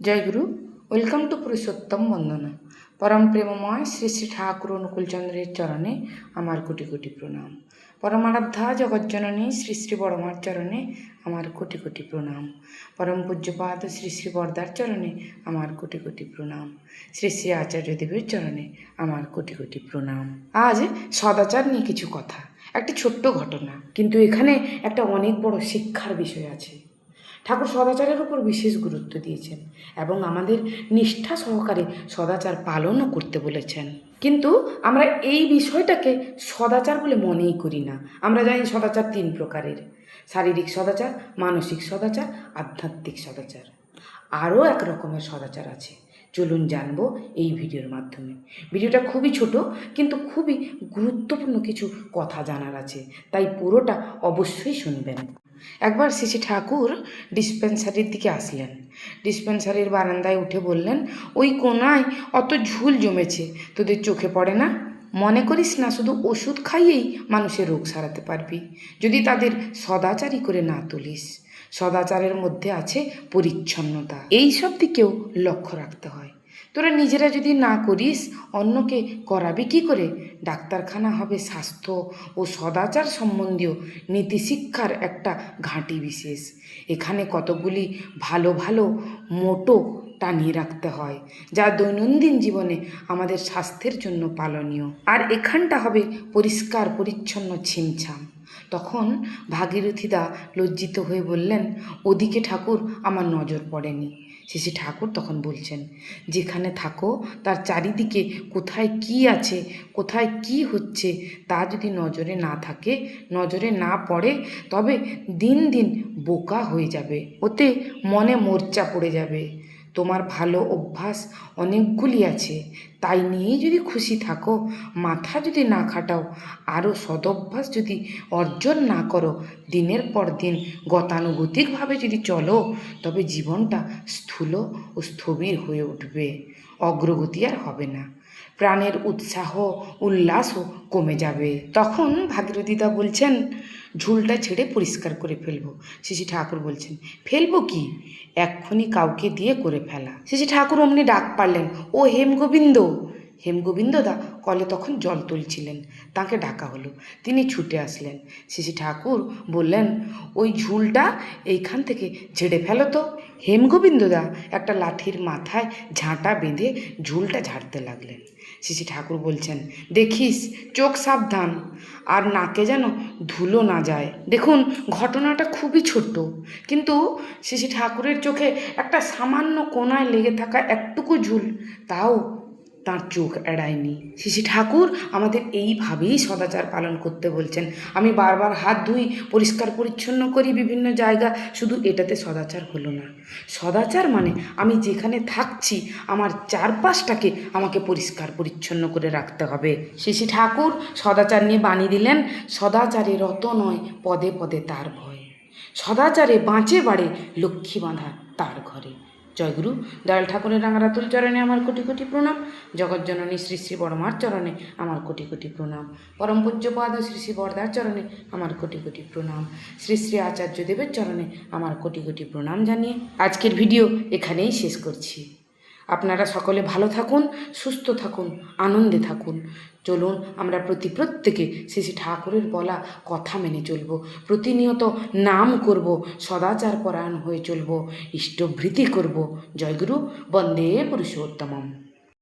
Joyguru. Welcome to Purushottam বন্দনা। পরম প্রেমময় শ্রী শ্রী ঠাকুর অনুকূলচন্দ্রের চরণে আমার কোটি কোটি প্রণাম। পরমারাধ্যা জগজ্জননী শ্রী শ্রী বড়মার চরণে আমার কোটি কোটি প্রণাম। পরম পূজ্যপাদ শ্রী শ্রী বরদার চরণে আমার কোটি কোটি প্রণাম। শ্রী শ্রী আচার্যদেবের চরণে আমার কোটি কোটি প্রণাম। আজ সদাচার নিয়ে কিছু কথা, একটি ছোট্ট ঘটনা, কিন্তু এখানে একটা অনেক বড় শিক্ষার বিষয় আছে। ঠাকুর সদাচারের উপর বিশেষ গুরুত্ব দিয়েছেন এবং আমাদের নিষ্ঠা সহকারে সদাচার পালনও করতে বলেছেন। কিন্তু আমরা এই বিষয়টাকে সদাচার বলে মনেই করি না। আমরা জানি সদাচার 3 প্রকারের: শারীরিক সদাচার, মানসিক সদাচার, আধ্যাত্মিক সদাচার। আরও এক রকমের সদাচার আছে, চলুন জানবো এই ভিডিওর মাধ্যমে। ভিডিওটা খুবই ছোট, কিন্তু খুবই গুরুত্বপূর্ণ কিছু কথা জানার আছে, তাই পুরোটা অবশ্যই শুনবেন। একবার শ্রী ঠাকুর ডিসপেন্সারির দিকে আসলেন। ডিসপেন্সারির বারান্দায় উঠে বললেন, ওই কোনায় অত ঝুল জমেছে, তোদের চোখে পড়ে না? মনে করিস না শুধু ওষুধ খাইয়েই মানুষের রোগ সারাতে পারবি, যদি তাদের সদাচারই করে না তুলিস। সদাচারের মধ্যে আছে পরিচ্ছন্নতা, এই সব দিকেও লক্ষ্য রাখতে হয়। তোরা নিজেরা যদি না করিস, অন্যকে করাবি কি করে? ডাক্তারখানা হবে স্বাস্থ্য ও সদাচার সম্বন্ধীয় নীতিশিক্ষার একটা ঘাঁটি বিশেষ। এখানে কতগুলি ভালো ভালো মোটো টানিয়ে রাখতে হয়, যা দৈনন্দিন জীবনে আমাদের স্বাস্থ্যের জন্য পালনীয়। আর এখানটা হবে পরিষ্কার পরিচ্ছন্ন ছিমছাম। তখন ভাগীরথীদা লজ্জিত হয়ে বললেন, ওদিকে ঠাকুর আমার নজর পড়েনি। শ্রী ঠাকুর তখন বলছেন, যেখানে থাকো তার চারিদিকে কোথায় কি আছে, কোথায় কি হচ্ছে, তা যদি নজরে না থাকে, নজরে না পড়ে, তবে দিন দিন বোকা হয়ে যাবে, ওতে মনে মোর্চা পড়ে যাবে। তোমার ভালো অভ্যাস অনেকগুলি আছে, তাই নিয়েই যদি খুশি থাকো, মাথা যদি না খাটাও, আরও সদভ্যাস যদি অর্জন না করো, দিনের পর দিন গতানুগতিকভাবে যদি চলো, তবে জীবনটা স্থূল ও স্থবির হয়ে উঠবে, অগ্রগতি আর হবে না, প্রাণের উৎসাহ উল্লাসও কমে যাবে। তখন ভাগীরথীদা বলছেন, ঝুলটা ছেড়ে পরিষ্কার করে ফেলবো। শ্রী ঠাকুর বলছেন, ফেলবো কি? এক্ষুনি কাউকে দিয়ে করে ফেলা। শ্রী ঠাকুর অমনি ডাক পারলেন, ও হেমগোবিন্দ। হেমগোবিন্দদা কলে তখন জল তুলছিলেন, তাকে ডাকা হলো। তিনি ছুটে আসলেন। শ্রী ঠাকুর বললেন, ওই ঝুলটা এইখান থেকে ঝেড়ে ফেলো তো। হেমগোবিন্দদা একটা লাঠির মাথায় ঝাঁটা বেঁধে ঝুলটা ঝাড়তে লাগলেন। শ্রী ঠাকুর বলছেন, দেখিস চোখ সাবধান, আর নাকে যেন ধুলো না যায়। দেখুন, ঘটনাটা খুবই ছোট্ট, কিন্তু শ্রী ঠাকুরের চোখে একটা সামান্য কোনায় লেগে থাকা একটুকু ঝুল, তাও তাঁর চোখ এড়ায়নি। শ্রী ঠাকুর আমাদের এইভাবেই সদাচার পালন করতে বলছেন। আমি বারবার হাত ধুই, পরিষ্কার পরিচ্ছন্ন করি বিভিন্ন জায়গা, শুধু এটাতে সদাচার হলো না। সদাচার মানে আমি যেখানে থাকছি, আমার চারপাশটাকে আমাকে পরিষ্কার পরিচ্ছন্ন করে রাখতে হবে। শ্রী ঠাকুর সদাচার নিয়ে বাণী দিলেন, সদাচারে রত নয় পদে পদে তার ভয়, সদাচারে বাঁচে বাড়ে লক্ষ্মী বাঁধা তার ঘরে। জয়গুরু। দয়াল ঠাকুরের রাঙারাতুল চরণে আমার কোটি কোটি প্রণাম। জগজ্জননী শ্রী শ্রী বড়মার চরণে আমার কোটি কোটি প্রণাম। পরম পূজ্যপাদ শ্রী শ্রী বরদার চরণে আমার কোটি কোটি প্রণাম। শ্রী শ্রী আচার্যদেবের চরণে আমার কোটি কোটি প্রণাম জানিয়ে আজকের ভিডিও এখানেই শেষ করছি। আপনারা সকলে ভালো থাকুন, সুস্থ থাকুন, আনন্দে থাকুন। চলুন আমরা প্রত্যেকে শ্রী ঠাকুরের বলা কথা মেনে চলব, প্রতিনিয়ত নাম করব, সদাচার পরায়ণ হয়ে চলব, ইষ্টভৃতি করব। জয়গুরু। বন্দে পুরুষোত্তমম।